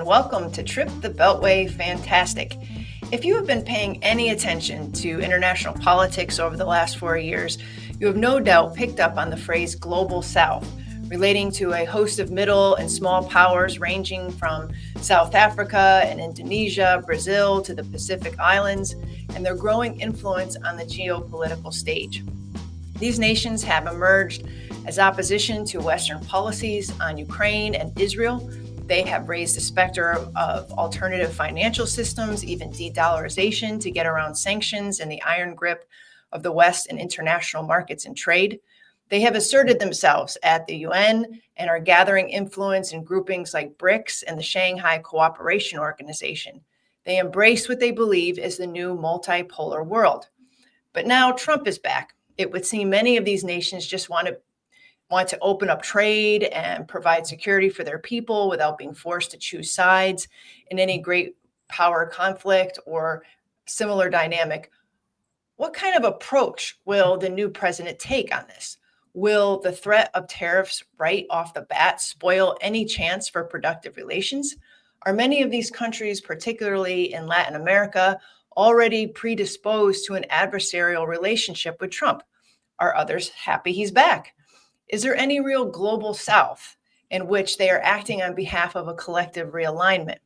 and welcome to Trip the Beltway Fantastic. If you have been paying any attention to international politics over the last 4 years, you have no doubt picked up on the phrase Global South, relating to a host of middle and small powers ranging from South Africa and Indonesia, Brazil to the Pacific Islands, and their growing influence on the geopolitical stage. These nations have emerged as opposition to Western policies on Ukraine and Israel. They have raised the specter of alternative financial systems, even de-dollarization, to get around sanctions and the iron grip of the West in international markets and trade. They have asserted themselves at the UN and are gathering influence in groupings like BRICS and the Shanghai Cooperation Organization. They embrace what they believe is the new multipolar world. But now Trump is back. It would seem many of these nations just want to open up trade and provide security for their people without being forced to choose sides in any great power conflict or similar dynamic. What kind of approach will the new president take on this? Will the threat of tariffs right off the bat spoil any chance for productive relations? Are many of these countries, particularly in Latin America, already predisposed to an adversarial relationship with Trump? Are others happy he's back? Is there any real global South in which they are acting on behalf of a collective realignment?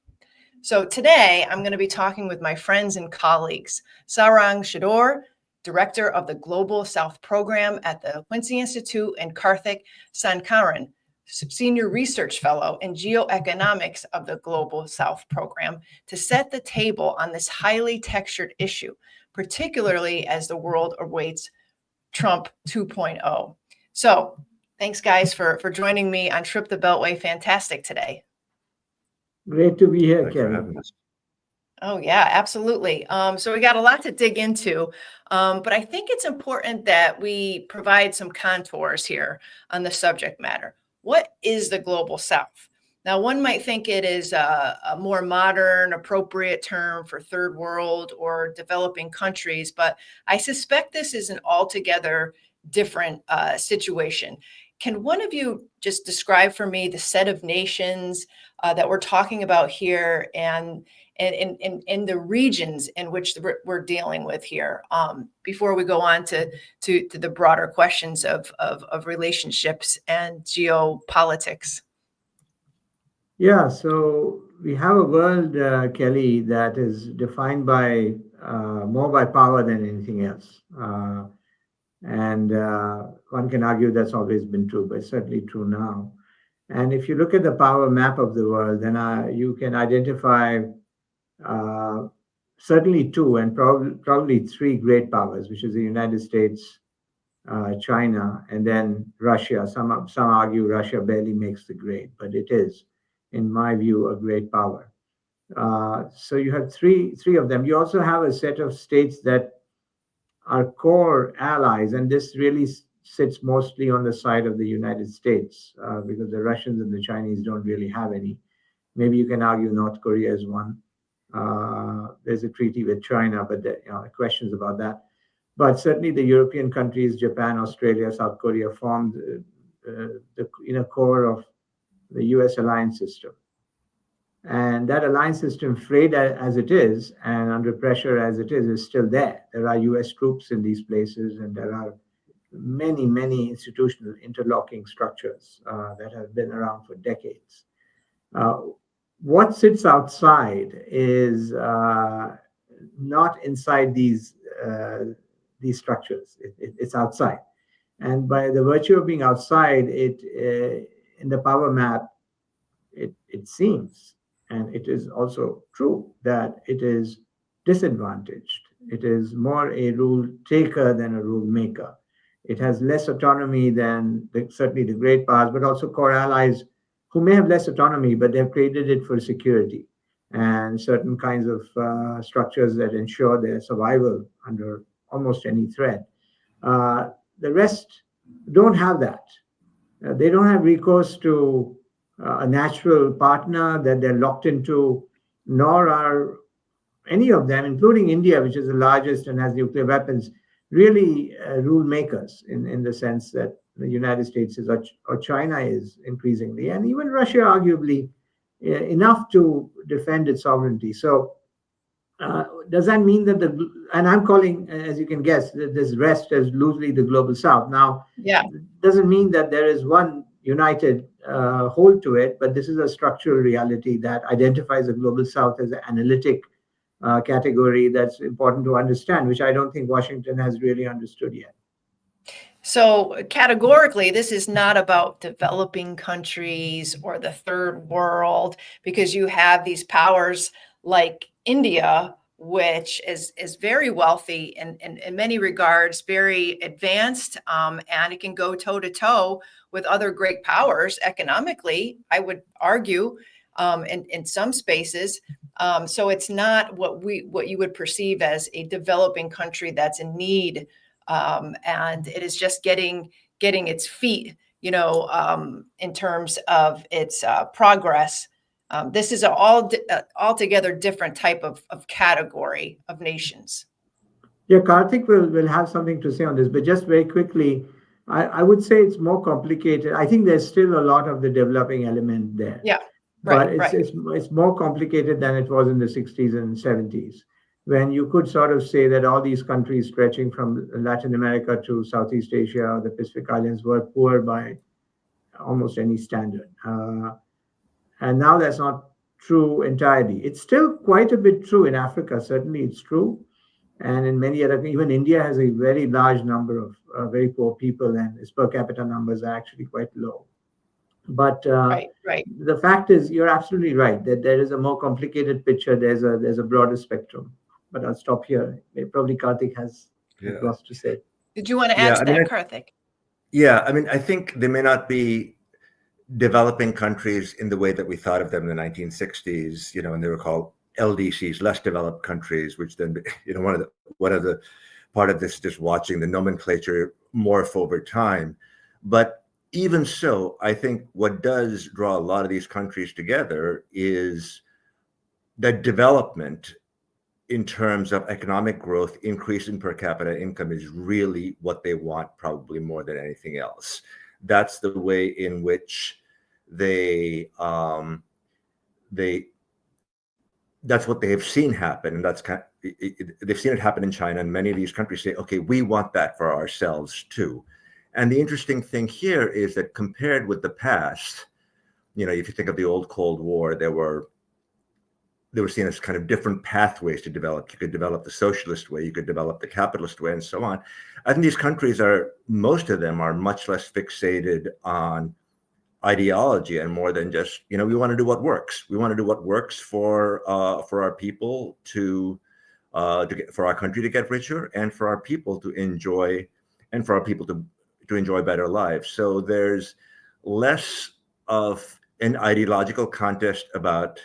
So today, I'm going to be talking with my friends and colleagues, Sarang Shador, Director of the Global South Program at the Quincy Institute, and Karthik Sankaran, Senior Research Fellow in Geoeconomics of the Global South Program, to set the table on this highly textured issue, particularly as the world awaits Trump 2.0. So thanks, guys, for joining me on Trip the Beltway Fantastic today. Great to be here, Kelly. Oh, yeah, absolutely. So we got a lot to dig into, but I think it's important that we provide some contours here on the subject matter. What is the Global South? Now, one might think it is a more modern, appropriate term for third world or developing countries, but I suspect this is an altogether different situation. Can one of you just describe for me the set of nations that we're talking about here and the regions in which we're dealing with here before we go on to the broader questions of relationships and geopolitics? Yeah, so we have a world, Kelly, that is defined by more by power than anything else. And one can argue that's always been true, but it's certainly true now. And if you look at the power map of the world, then you can identify certainly two and probably three great powers, which is the United States, China, and then Russia. Some argue Russia barely makes the grade, but it is, in my view, a great power. So you have three of them. You also have a set of states that are core allies, and this really sits mostly on the side of the United States because the Russians and the Chinese don't really have any. Maybe you can argue North Korea is one. There's a treaty with China, but there are questions about that. But certainly the European countries, Japan, Australia, South Korea, formed the inner core of the US alliance system. And that alliance system, frayed as it is and under pressure as it is still there. There are US troops in these places, and there are many, many institutional interlocking structures that have been around for decades. What sits outside is not inside these structures. It's outside. And by the virtue of being outside, in the power map, it seems, and it is also true, that it is disadvantaged. It is more a rule taker than a rule maker. It has less autonomy than certainly the great powers, but also core allies who may have less autonomy, but they've traded it for security and certain kinds of structures that ensure their survival under almost any threat. The rest don't have that. They don't have recourse to a natural partner that they're locked into, nor are any of them, including India, which is the largest and has nuclear weapons, really rule makers in the sense that the United States is or China is increasingly, and even Russia arguably enough to defend its sovereignty. So does that mean that and I'm calling, as you can guess, this rest as loosely the global south. Now, Yeah. doesn't mean that there is one united whole to it, but this is a structural reality that identifies the global south as an analytic category that's important to understand, which I don't think Washington has really understood yet. So categorically, this is not about developing countries or the third world, because you have these powers like India, which is very wealthy and in many regards very advanced, and it can go toe to toe with other great powers economically, I would argue, in some spaces. So it's not what you would perceive as a developing country that's in need, and it is just getting its feet, in terms of its progress. This is an altogether different type of category of nations. Yeah, Karthik will have something to say on this, but just very quickly, I would say it's more complicated. I think there's still a lot of the developing element there. Yeah, But right, right. it's more complicated than it was in the 60s and 70s, when you could sort of say that all these countries stretching from Latin America to Southeast Asia or the Pacific Islands were poor by almost any standard. And now that's not true entirely. It's still quite a bit true in Africa. Certainly, it's true. And in many other, even India has a very large number of very poor people, and its per capita numbers are actually quite low. But Right, right. the fact is, you're absolutely right that there is a more complicated picture. There's a broader spectrum. But I'll stop here. Probably Karthik has lots to say. Did you want to add to that, Karthik? Yeah, I mean, I think they may not be developing countries in the way that we thought of them in the 1960s, and they were called LDCs, less developed countries, which then, one of the part of this is just watching the nomenclature morph over time. But even so, I think what does draw a lot of these countries together is that development in terms of economic growth, increase in per capita income is really what they want, probably more than anything else. That's the way in which that's what they have seen happen, and they've seen it happen in China, and many of these countries say, okay, we want that for ourselves too. And the interesting thing here is that compared with the past, if you think of the old Cold War, they were seen as kind of different pathways to develop. You could develop the socialist way, you could develop the capitalist way, and so on. I think these countries most of them are much less fixated on ideology and more than just, we want to do what works. We want to do what works for our people for our country to get richer, and for our people to enjoy, to enjoy better lives. So there's less of an ideological contest about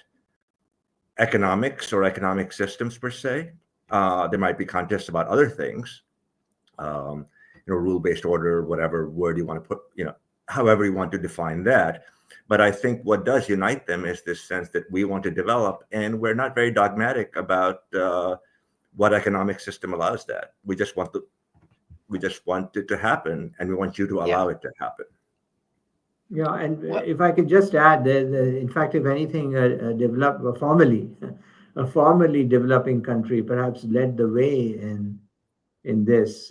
economics or economic systems per se. There might be contests about other things, rule-based order, whatever word you want to put, however you want to define that. But I think what does unite them is this sense that we want to develop, and we're not very dogmatic about what economic system allows that. We just want it to happen, and we want you to allow it to happen. Yeah, and if I could just add, in fact, if anything, a formally developing country perhaps led the way in this.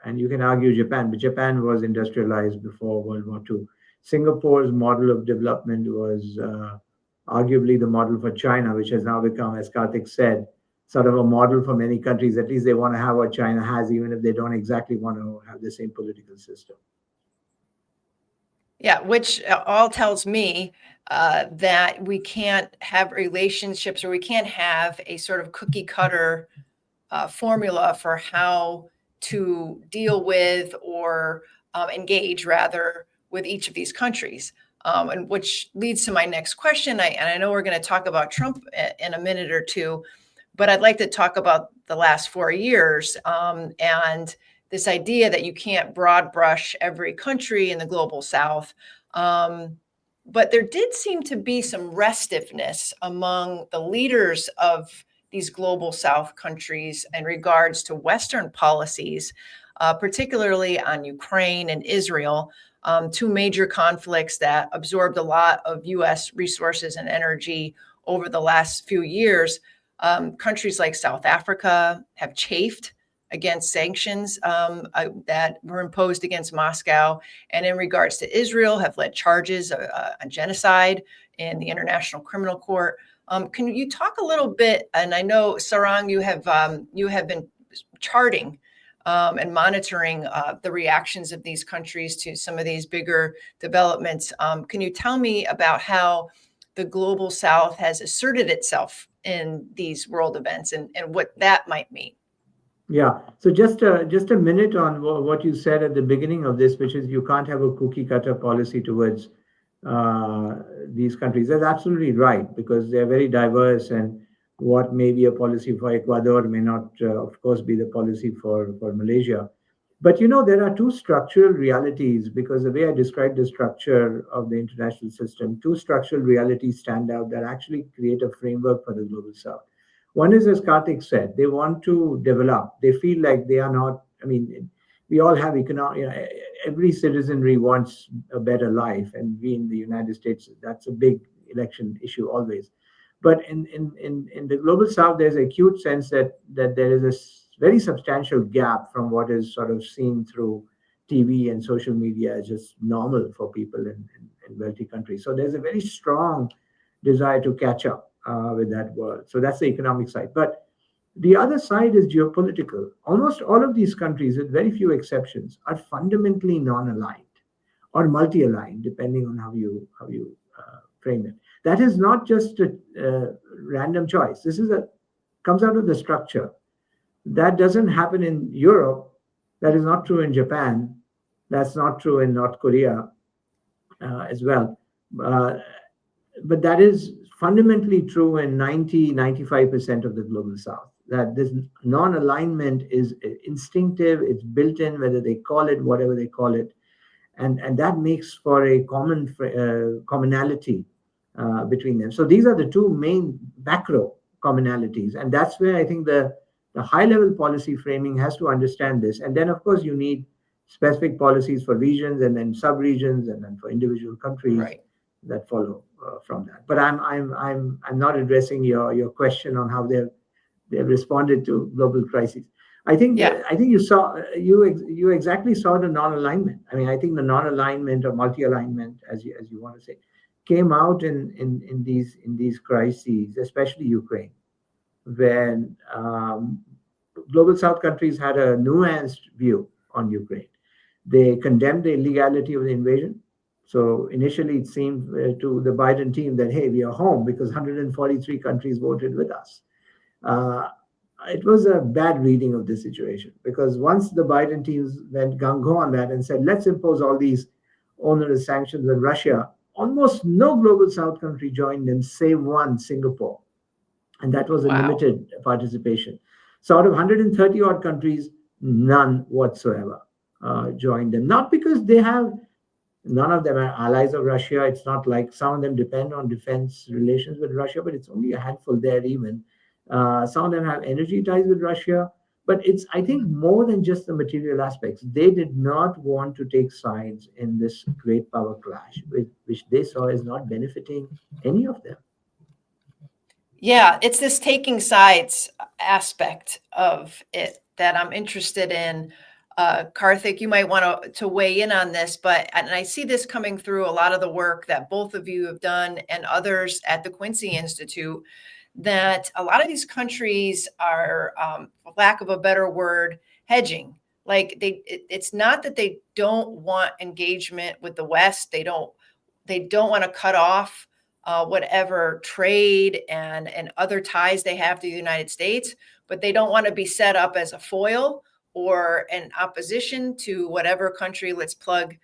And you can argue Japan, but Japan was industrialized before World War II. Singapore's model of development was arguably the model for China, which has now become, as Karthik said, sort of a model for many countries. At least they want to have what China has, even if they don't exactly want to have the same political system. Yeah, which all tells me that we can't have relationships, or we can't have a sort of cookie cutter formula for how to deal with or engage, rather, with each of these countries. And which leads to my next question. And I know we're going to talk about Trump in a minute or two, but I'd like to talk about the last 4 years, and this idea that you can't broad brush every country in the global South. But there did seem to be some restiveness among the leaders of these global South countries in regards to Western policies. particularly on Ukraine and Israel, two major conflicts that absorbed a lot of U.S. resources and energy over the last few years. Countries like South Africa have chafed against sanctions that were imposed against Moscow, and in regards to Israel, have led charges on genocide in the International Criminal Court. Can you talk a little bit? And I know, Sarang, you have been charting and monitoring the reactions of these countries to some of these bigger developments. Can you tell me about how the global South has asserted itself in these world events and what that might mean? Yeah. So just a minute on what you said at the beginning of this, which is you can't have a cookie cutter policy towards these countries. That's absolutely right, because they're very diverse, and what may be a policy for Ecuador may not, of course, be the policy for Malaysia. But there are two structural realities, because the way I described the structure of the international system, two structural realities stand out that actually create a framework for the global South. One is, as Karthik said, they want to develop. They feel like they are not, we all have economic, every citizenry wants a better life. And we in the United States, that's a big election issue always. But in the global South, there's an acute sense that there is a very substantial gap from what is sort of seen through TV and social media as just normal for people in wealthy countries. So there's a very strong desire to catch up with that world. So that's the economic side. But the other side is geopolitical. Almost all of these countries, with very few exceptions, are fundamentally non-aligned or multi-aligned, depending on how you frame it. That is not just a random choice. This comes out of the structure. That doesn't happen in Europe. That is not true in Japan. That's not true in North Korea as well. But that is fundamentally true in 95% of the global South. That this non-alignment is instinctive, it's built in, whether they call it whatever they call it. And that makes for a commonality between them. So these are the two main macro commonalities. And that's where I think the high-level policy framing has to understand this. And then, of course, you need specific policies for regions and then sub-regions and then for individual countries that follow from that. But I'm not addressing your question on how they've responded to global crises. I think you exactly saw the non-alignment. I think the non-alignment or multi-alignment, as you want to say, came out in these crises, especially Ukraine, when global South countries had a nuanced view on Ukraine. They condemned the illegality of the invasion. So initially, it seemed to the Biden team that, hey, we are home because 143 countries voted with us. It was a bad reading of the situation, because once the Biden teams went gung-ho on that and said, let's impose all these onerous sanctions on Russia, almost no global South country joined them, save one, Singapore. And that was a limited participation. So out of 130 odd countries, none whatsoever joined them. Not because none of them are allies of Russia. It's not like some of them depend on defense relations with Russia, but it's only a handful there even. Some of them have energy ties with Russia, but it's, I think, more than just the material aspects. They did not want to take sides in this great power clash, which they saw as not benefiting any of them. Yeah, it's this taking sides aspect of it that I'm interested in. Karthik, you might want to weigh in on this, and I see this coming through a lot of the work that both of you have done and others at the Quincy Institute, that a lot of these countries are, for lack of a better word, hedging. Like it's not that they don't want engagement with the West. They don't want to cut off whatever trade and other ties they have to the United States, but they don't want to be set up as a foil or an opposition to whatever country, let's plug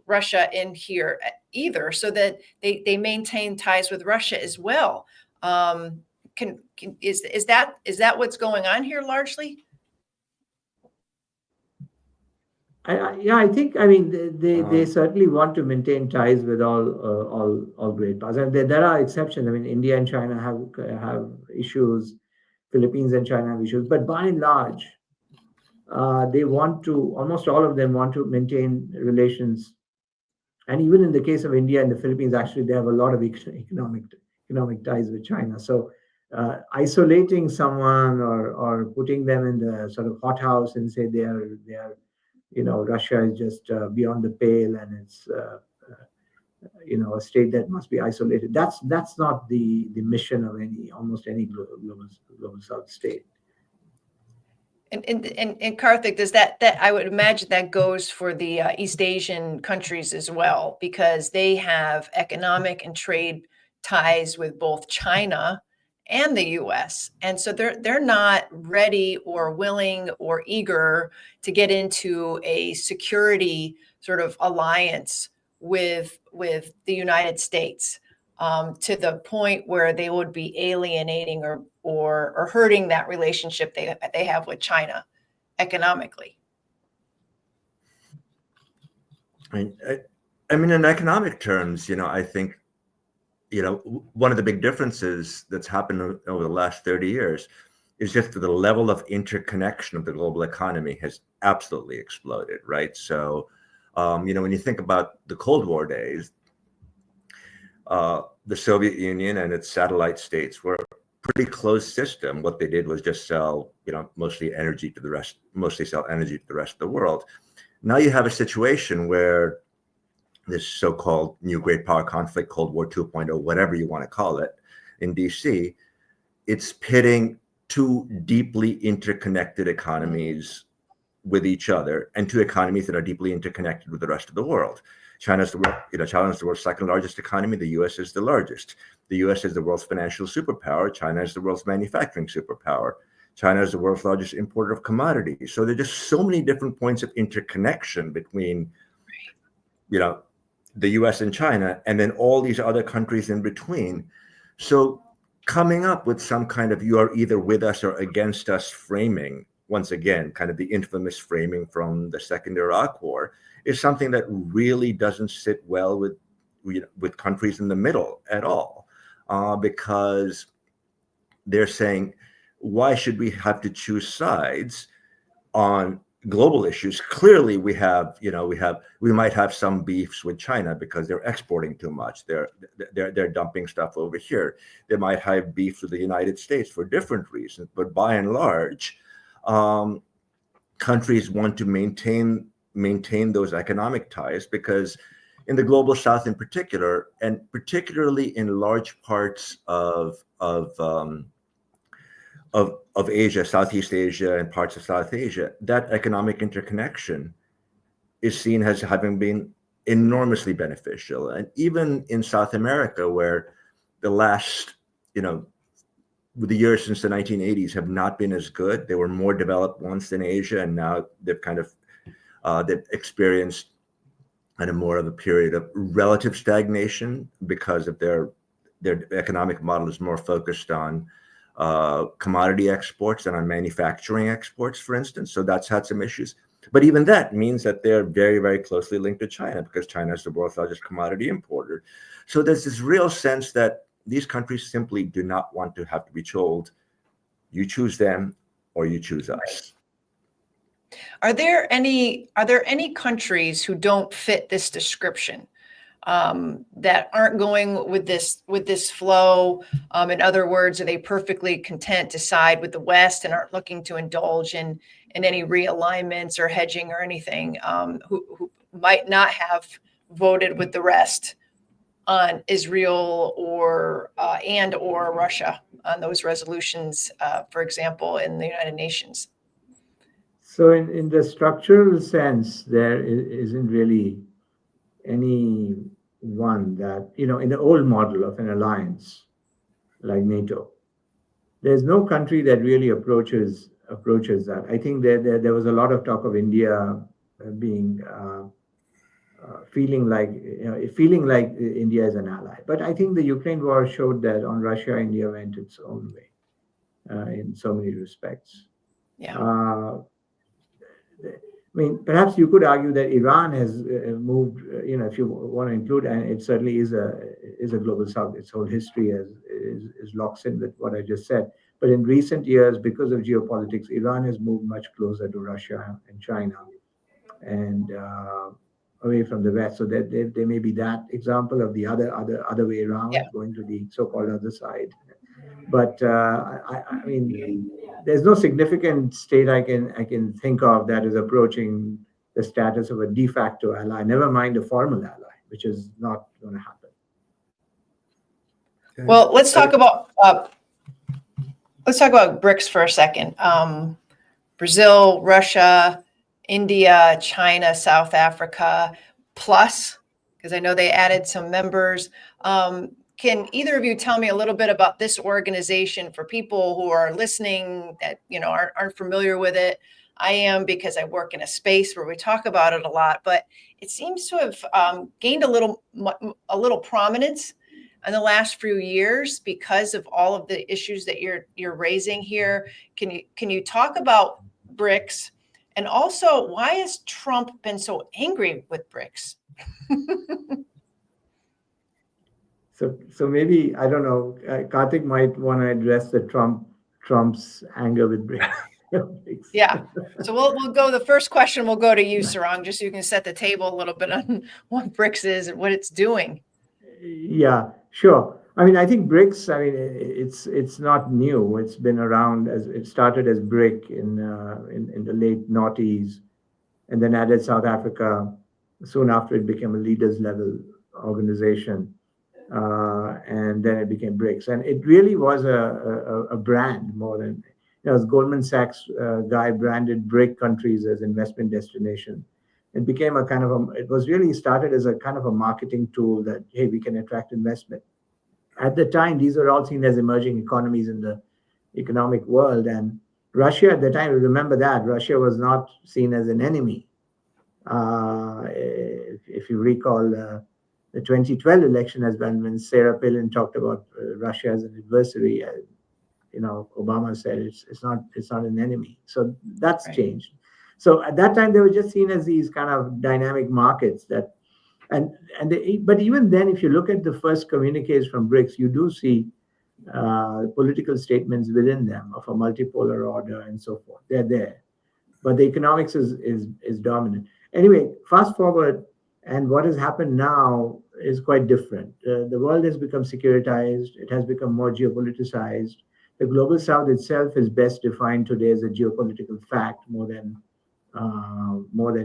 Russia in here either, so that they maintain ties with Russia as well. Is that what's going on here largely? I think they certainly want to maintain ties with all great powers. And there are exceptions. India and China have issues. Philippines and China have issues. But by and large, they want to, almost all of them want to maintain relations. And even in the case of India and the Philippines, actually, they have a lot of economic ties with China. So isolating someone or putting them in the sort of hothouse and say they are Russia is just beyond the pale and it's a state that must be isolated. That's not the mission of almost any global South state. And Karthik, does that I would imagine that goes for the East Asian countries as well, because they have economic and trade ties with both China and the U.S. And so they're not ready or willing or eager to get into a security sort of alliance with the United States, to the point where they would be alienating or hurting that relationship they have with China economically. I mean, in economic terms, I think, one of the big differences that's happened over the last 30 years is just that the level of interconnection of the global economy has absolutely exploded, right? So, when you think about the Cold War days, the Soviet Union and its satellite states were a pretty closed system. What they did was just sell, mostly sell energy to the rest of the world. Now you have a situation where this so-called new great power conflict, Cold War 2.0, whatever you want to call it, in DC, it's pitting two deeply interconnected economies with each other, and two economies that are deeply interconnected with the rest of the world. China's the world's second largest economy. The U.S. is the largest. The U.S. is the world's financial superpower. China is the world's manufacturing superpower. China is the world's largest importer of commodities. So there are just so many different points of interconnection between, the U.S. and China, and then all these other countries in between. So coming up with some kind of "you are either with us or against us" framing, once again, kind of the infamous framing from the Second Iraq War, is something that really doesn't sit well with countries in the middle at all, because they're saying, why should we have to choose sides on global issues? Clearly, we might have some beefs with China because they're exporting too much. They're dumping stuff over here. They might have beefs with the United States for different reasons, but by and large, countries want to maintain those economic ties, because in the global South in particular, and particularly in large parts of Asia, Southeast Asia, and parts of South Asia, that economic interconnection is seen as having been enormously beneficial. And even in South America, where the last, the years since the 1980s have not been as good. They were more developed once than Asia, and now they've kind of they've experienced kind of more of a period of relative stagnation because of their economic model is more focused on commodity exports than on manufacturing exports, for instance. So that's had some issues. But even that means that they're very, very closely linked to China, because China is the world's largest commodity importer. So there's this real sense that these countries simply do not want to have to be told, you choose them or you choose us. Are there any countries who don't fit this description, that aren't going with this flow? In other words, are they perfectly content to side with the West and aren't looking to indulge in any realignments or hedging or anything, who might not have voted with the rest on Israel or Russia on those resolutions, for example, in the United Nations? So in the structural sense, there isn't really any one that, in the old model of an alliance like NATO, there's no country that really approaches that. I think there was a lot of talk of India being feeling like India is an ally. But I think the Ukraine war showed that on Russia, India went its own way in so many respects. Yeah. I mean, perhaps you could argue that Iran has moved, if you want to include, and it certainly is a global South. Its whole history is locks in with what I just said. But in recent years, because of geopolitics, Iran has moved much closer to Russia and China, and away from the West. So that there may be that example of the other way around, Yeah. going to the so-called other side. But I mean, there's no significant state I can think of that is approaching the status of a de facto ally, never mind a formal ally, which is not going to happen. Well, let's talk about BRICS for a second. Brazil, Russia, India, China, South Africa, plus, because I know they added some members. Can either of you tell me a little bit about this organization for people who are listening that aren't familiar with it? I am, because I work in a space where we talk about it a lot, but it seems to have gained a little prominence in the last few years because of all of the issues that you're raising here. Can you talk about BRICS, and also why has Trump been so angry with BRICS? So maybe, I don't know, Karthik might want to address the Trump's anger with BRICS. Yeah. So we'll go. The first question will go to you, Sarang, just so you can set the table a little bit on what BRICS is and what it's doing. Yeah, sure. I mean, I think BRICS, I mean, it's not new. It's been around, as it started as BRIC in the late noughties, and then added South Africa. Soon after, it became a leaders level organization, and then it became BRICS. And it really was a brand more than, as Goldman Sachs guy branded BRIC countries as investment destination. It became a kind of it was really started as a kind of a marketing tool that, hey, we can attract investment. At the time, these were all seen as emerging economies in the economic world. And Russia at the time, remember that, Russia was not seen as an enemy. If you recall the 2012 election as well, when Sarah Palin talked about Russia as an adversary, Obama said it's not an enemy. So that's Right. changed. So at that time, they were just seen as these kind of dynamic markets that, but even then, if you look at the first communiques from BRICS, you do see political statements within them of a multipolar order and so forth. They're there, but the economics is dominant. Anyway, fast forward, and what has happened now is quite different. The world has become securitized. It has become more geopoliticized. The global south itself is best defined today as a geopolitical fact more than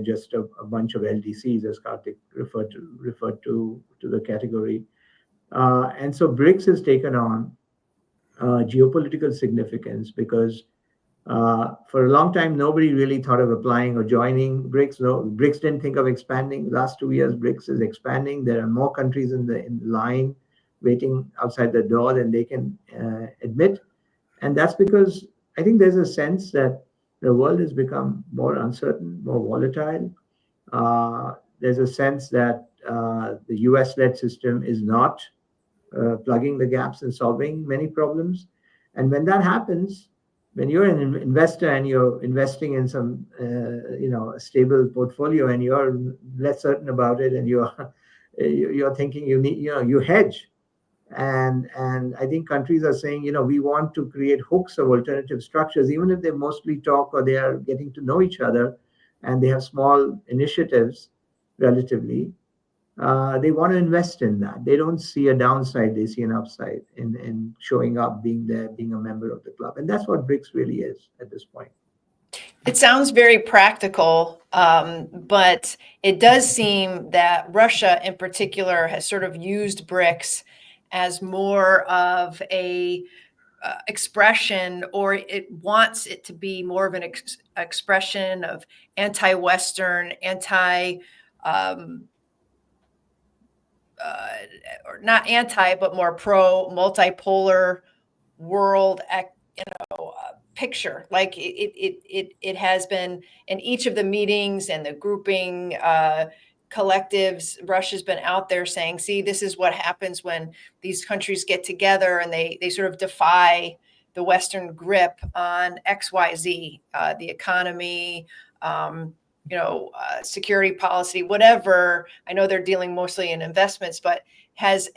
just a bunch of LDCs, as Karthik referred to the category. And so BRICS has taken on geopolitical significance because for a long time, nobody really thought of applying or joining BRICS. No, BRICS didn't think of expanding. Last 2 years, BRICS is expanding. There are more countries in the line waiting outside the door than they can admit. And that's because I think there's a sense that the world has become more uncertain, more volatile. There's a sense that the US-led system is not plugging the gaps and solving many problems. And when that happens, when you're an investor and you're investing in some, a stable portfolio, and you're less certain about it, and you're thinking you hedge. And I think countries are saying, we want to create hooks of alternative structures, even if they mostly talk or they are getting to know each other and they have small initiatives relatively. They want to invest in that. They don't see a downside, they see an upside in showing up, being there, being a member of the club. And that's what BRICS really is at this point. It sounds very practical, but it does seem that Russia in particular has sort of used BRICS as more of a expression, or it wants it to be more of an expression of anti-Western, or not anti, but more pro multipolar world, picture. Like it has been in each of the meetings and the grouping collectives. Russia's been out there saying, see, this is what happens when these countries get together and they sort of defy the Western grip on XYZ, the economy, security policy, whatever. I know they're dealing mostly in investments, but has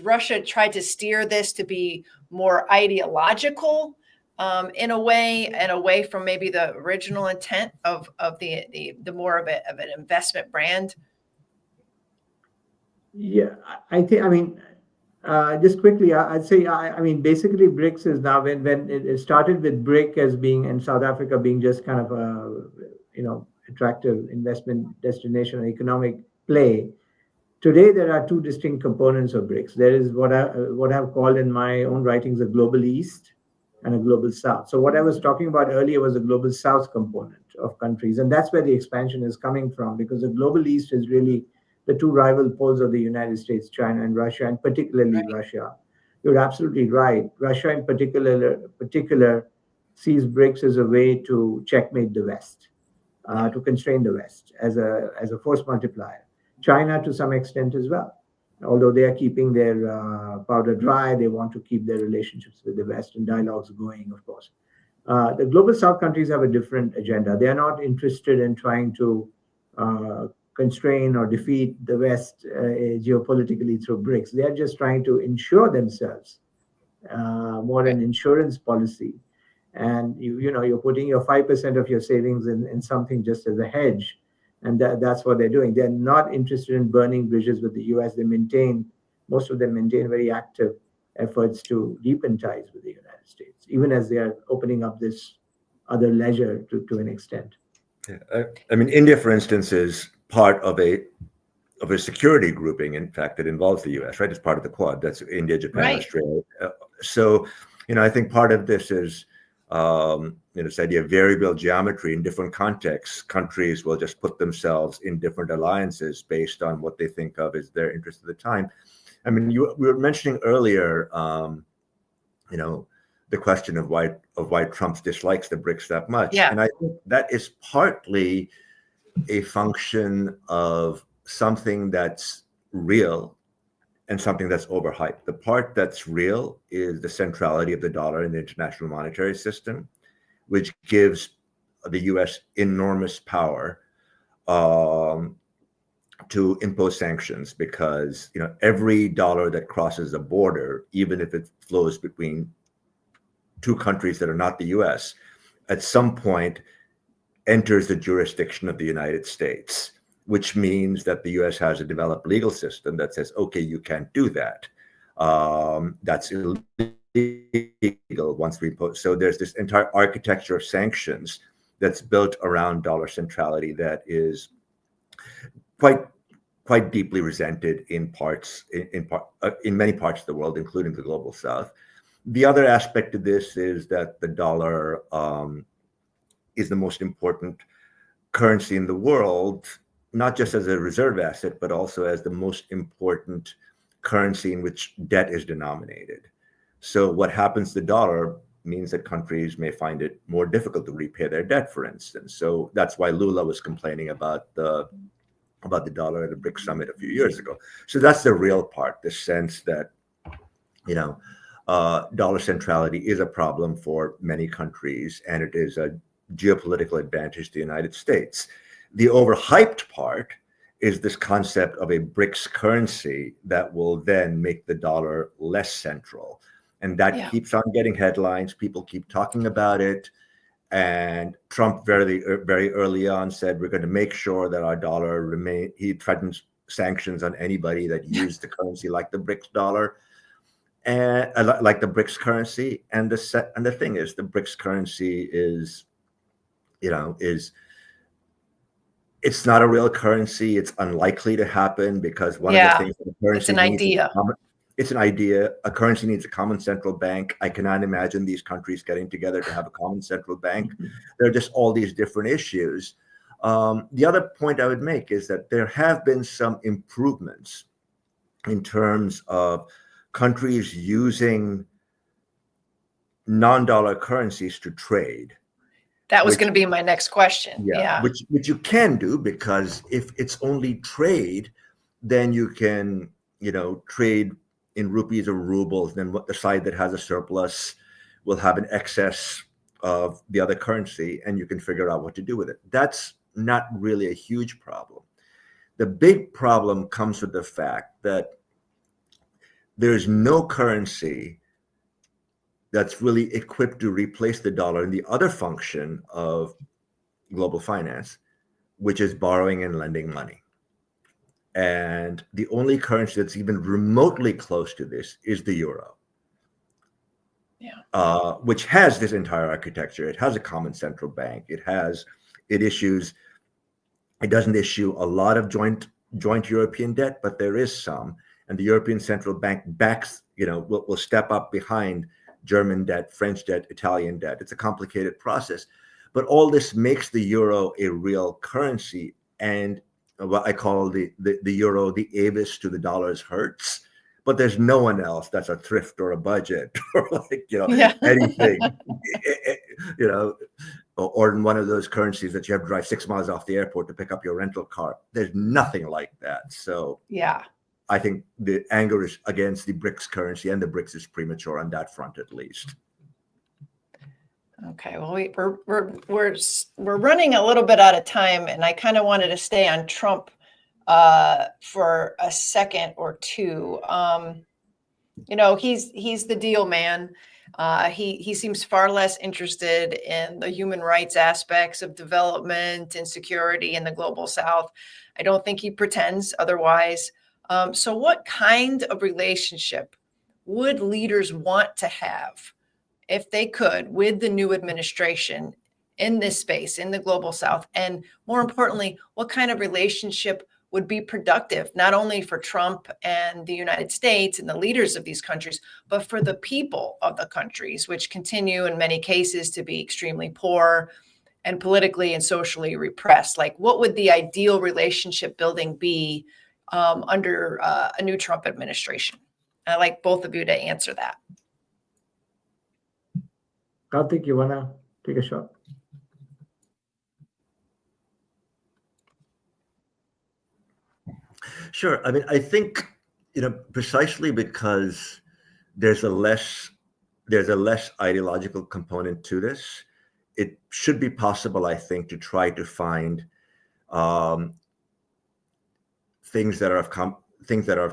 Russia tried to steer this to be more ideological in a way, and away from maybe the original intent of the more of an investment brand? Yeah, I think, I mean, just quickly, I'd say, I mean, basically, BRICS is now, when it started with BRIC as being, and South Africa being just kind of a, attractive investment destination or economic play. Today, there are two distinct components of BRICS. There is what I've called in my own writings a global East and a global South. So what I was talking about earlier was a global South component of countries, and that's where the expansion is coming from, because the global East is really the two rival poles of the United States, China and Russia, and particularly Right. Russia. You're absolutely right. Russia, in particular, sees BRICS as a way to checkmate the West, to constrain the West as a force multiplier. China, to some extent, as well. Although they are keeping their powder dry, they want to keep their relationships with the West and dialogues going, of course. The global South countries have a different agenda. They are not interested in trying to constrain or defeat the West geopolitically through BRICS. They are just trying to insure themselves, more an insurance policy. And you're putting your 5% of your savings in something just as a hedge, and that's what they're doing. They're not interested in burning bridges with the US. Most of them maintain very active efforts to deepen ties with the United States, even as they are opening up this other ledger to an extent. Yeah. I mean, India, for instance, is part of a security grouping, in fact, that involves the U.S., right? It's part of the Quad. That's India, Japan, Right. Australia. So, I think part of this is, this idea of variable geometry in different contexts. Countries will just put themselves in different alliances based on what they think of as their interest at the time. I mean, we were mentioning earlier, the question of why Trump dislikes the BRICS that much. Yeah. And I think that is partly a function of something that's real and something that's overhyped. The part that's real is the centrality of the dollar in the international monetary system, which gives the US enormous power to impose sanctions, because every dollar that crosses a border, even if it flows between two countries that are not the US, at some point enters the jurisdiction of the United States, which means that the US has a developed legal system that says, okay, you can't do that. That's illegal once we impose. So there's this entire architecture of sanctions that's built around dollar centrality that is quite deeply resented in many parts of the world, including the global South. The other aspect of this is that the dollar is the most important currency in the world, not just as a reserve asset, but also as the most important currency in which debt is denominated. So what happens to the dollar means that countries may find it more difficult to repay their debt, for instance. So that's why Lula was complaining about the dollar at a BRICS summit a few years ago. So that's the real part, the sense that, dollar centrality is a problem for many countries, and it is a geopolitical advantage to the United States. The overhyped part is this concept of a BRICS currency that will then make the dollar less central. And that keeps on getting headlines. People keep talking about it. And Trump very, very early on said, we're going to make sure that our dollar remain. He threatens sanctions on anybody that used the currency like the BRICS dollar, and like the BRICS currency. And the thing is, the BRICS currency is it's not a real currency. It's unlikely to happen, because one of the things that a currency it's an idea. It's an idea. A currency needs a common central bank. I cannot imagine these countries getting together to have a common central bank. There are just all these different issues. The other point I would make is that there have been some improvements in terms of countries using non-dollar currencies to trade. That was going to be my next question. Yeah. Which you can do, because if it's only trade, then you can, trade in rupees or rubles. Then what the side that has a surplus will have an excess of the other currency, and you can figure out what to do with it. That's not really a huge problem. The big problem comes with the fact that there's no currency that's really equipped to replace the dollar in the other function of global finance, which is borrowing and lending money. And the only currency that's even remotely close to this is the euro, which has this entire architecture. It has a common central bank. It doesn't issue a lot of joint European debt, but there is some. And the European Central Bank will step up behind German debt, French debt, Italian debt. It's a complicated process. But all this makes the euro a real currency. And what I call the euro the Avis to the dollar's Hertz. But there's no one else that's a thrift or a budget or anything, or in one of those currencies that you have to drive 6 miles off the airport to pick up your rental car. There's nothing like that. So I think the anger is against the BRICS currency, and the BRICS is premature on that front, at least. Okay, well, we're running a little bit out of time, and I kind of wanted to stay on Trump for a second or two. He's the deal man. He seems far less interested in the human rights aspects of development and security in the global South. I don't think he pretends otherwise. So what kind of relationship would leaders want to have, if they could, with the new administration in this space, in the global South? And more importantly, what kind of relationship would be productive, not only for Trump and the United States and the leaders of these countries, but for the people of the countries, which continue in many cases to be extremely poor and politically and socially repressed? Like, what would the ideal relationship building be under a new Trump administration? I'd like both of you to answer that. Karthik, you want to take a shot? Sure. I mean, I think, precisely because there's a less ideological component to this, it should be possible, I think, to try to find things that are of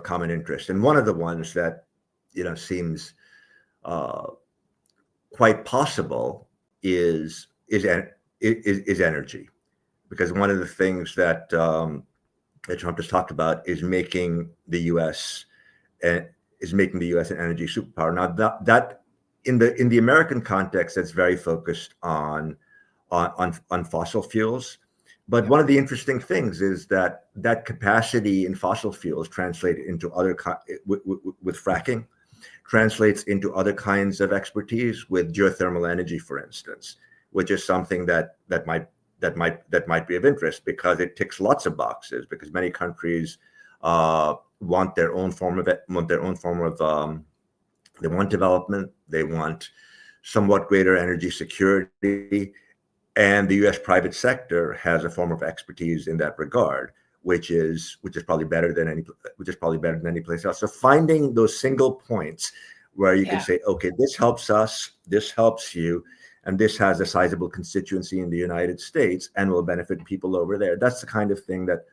common interest. And one of the ones that seems quite possible is energy, because one of the things that Trump has talked about is making the U.S. an energy superpower. Now that in the American context, that's very focused on fossil fuels. But one of the interesting things is that capacity in fossil fuels translates into other with fracking, translates into other kinds of expertise with geothermal energy, for instance, which is something that might be of interest, because it ticks lots of boxes, because many countries want their own form of it, they want development, they want somewhat greater energy security, and the U.S. private sector has a form of expertise in that regard, which is probably better than any place else. So finding those single points where you can say, okay, this helps us, this helps you, and this has a sizable constituency in the United States and will benefit people over there. That's the kind of thing that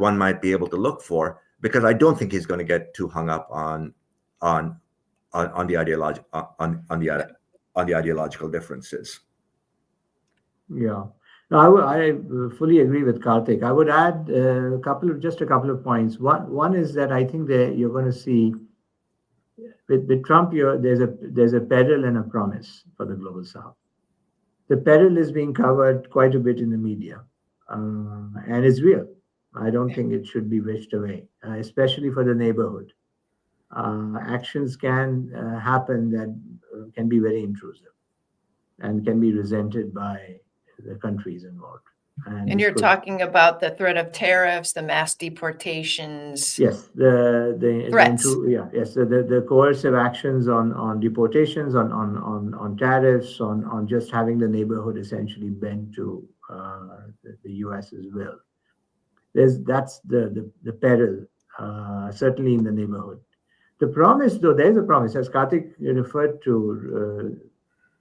one might be able to look for, because I don't think he's going to get too hung up on the ideological differences. Yeah, no, I fully agree with Karthik. I would add a couple of points. One is that I think that you're going to see with Trump, there's a peril and a promise for the global South. The peril is being covered quite a bit in the media, and it's real. I don't think it should be wished away, especially for the neighborhood. Actions can happen that can be very intrusive and can be resented by the countries involved. And you're talking about the threat of tariffs, the mass deportations. Yes, the threats. The coercive actions on deportations, on tariffs, on just having the neighborhood essentially bend to the U.S.'s will. That's the peril, certainly in the neighborhood. The promise, though, there's a promise, as Karthik referred to.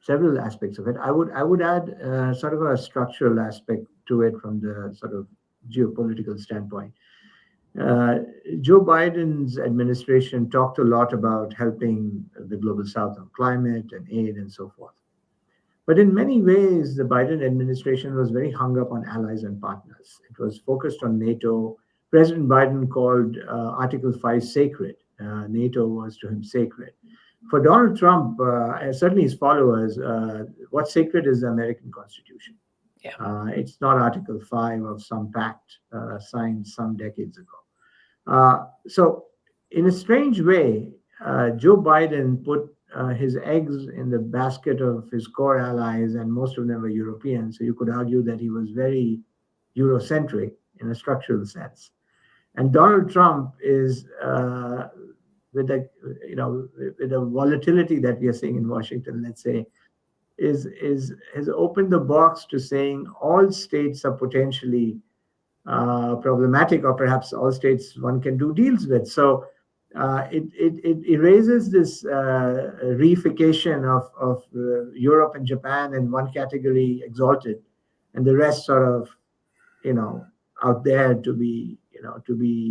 Several aspects of it. I would add sort of a structural aspect to it from the sort of geopolitical standpoint. Joe Biden's administration talked a lot about helping the global South on climate and aid and so forth. But in many ways, the Biden administration was very hung up on allies and partners. It was focused on NATO. President Biden called Article 5 sacred. NATO was to him sacred. For Donald Trump, and certainly his followers, what's sacred is the American Constitution. Yeah. It's not Article 5 of some pact signed some decades ago. So in a strange way, Joe Biden put his eggs in the basket of his core allies, and most of them were European. So you could argue that he was very Eurocentric in a structural sense. And Donald Trump is, with the volatility that we are seeing in Washington, let's say, has opened the box to saying all states are potentially problematic, or perhaps all states one can do deals with. So it erases this reification of Europe and Japan in one category exalted, and the rest sort of, out there to be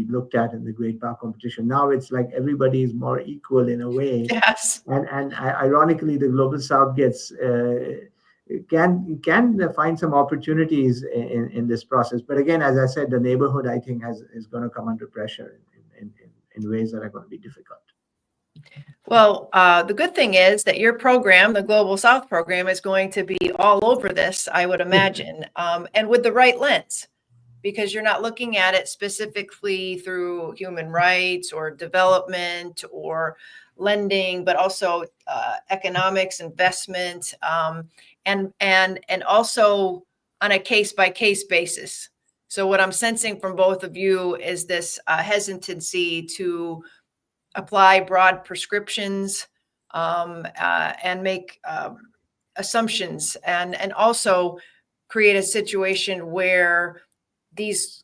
looked at in the great power competition. Now it's like everybody is more equal in a way. Yes. And ironically, the global South can find some opportunities in this process. But again, as I said, the neighborhood, I think, is going to come under pressure in ways that are going to be difficult. Well, the good thing is that your program, the Global South program, is going to be all over this, I would imagine, and with the right lens, because you're not looking at it specifically through human rights or development or lending, but also economics, investment, and also on a case-by-case basis. So what I'm sensing from both of you is this hesitancy to apply broad prescriptions and make assumptions, and also create a situation where these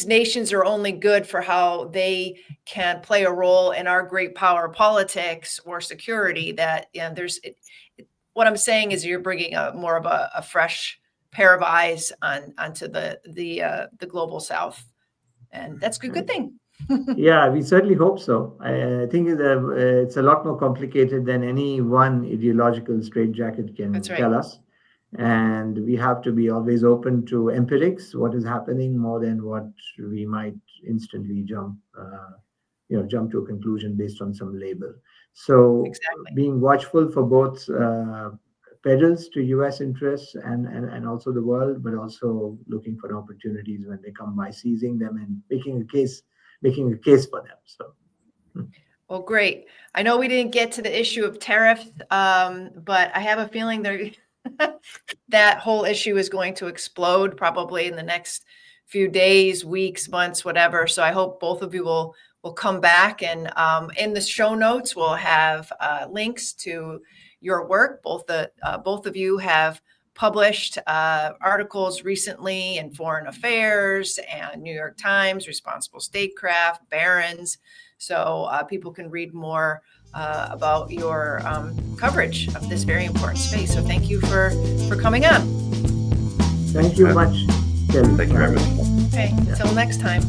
nations are only good for how they can play a role in our great power politics or security. That what I'm saying is you're bringing more of a fresh pair of eyes onto the global South, and that's a good thing. Yeah, we certainly hope so. I think it's a lot more complicated than any one ideological straitjacket can tell us. And we have to be always open to empirics, what is happening, more than what we might instantly jump to a conclusion based on some label. So being watchful for both pedals to U.S. interests and also the world, but also looking for opportunities when they come by, seizing them and making a case for them. So. Well, great. I know we didn't get to the issue of tariffs, but I have a feeling that whole issue is going to explode probably in the next few days, weeks, months, whatever. So I hope both of you will come back, and in the show notes we'll have links to your work. Both of you have published articles recently in Foreign Affairs and New York Times, Responsible Statecraft, Barron's, so people can read more about your coverage of this very important space. So thank you for coming on. Thank you much, Kelly. Thank you very much. Okay, until next time.